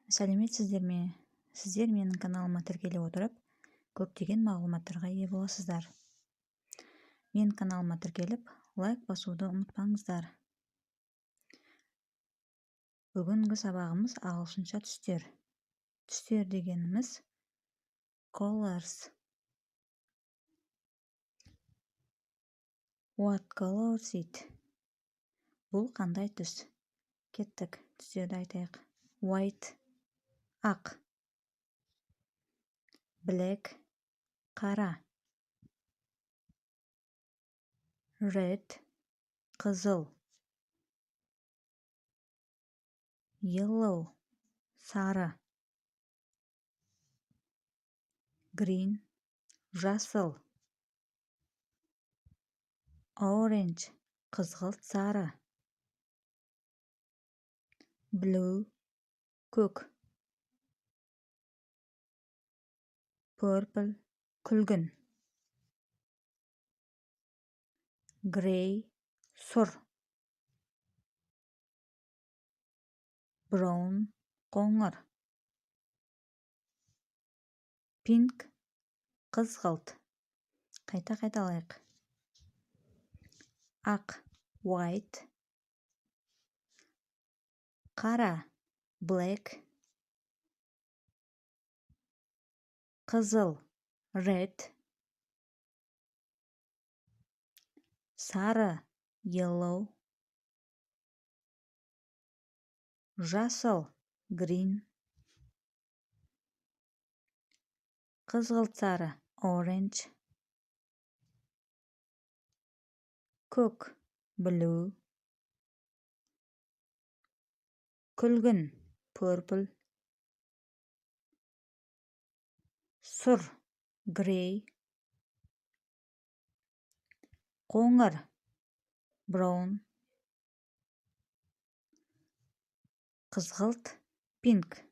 Сәлеметсіздер ме? Сіздер менің каналыма тіркеле отырып, көптеген мағлұматтарға ие боласыздар. Мен каналыма тіркеліп, лайк басуды ұмытпаңыздар. Бүгінгі сабағымыз ағылшынша түстер. Түстер дегеніміз colors. What color is it? Бұл қандай түс? Кеттік, түстерді айтайық. White – ақ. Black – қара. Red – қызыл. Yellow – сары. Green – жасыл. Orange – қызғылт сары. Blue – көк. Purple – күлгін. Gray – сұр. Brown – қоңыр. Pink – қызғылт. Қайталайық. Ақ – white. Қара – black. Қызыл – red. Сары – yellow. Жасыл – green. Қызғылт сары – orange. Көк – blue. Күлгін – purple. Сұр – gray. Қоңыр – brown. Қызғылт – pink.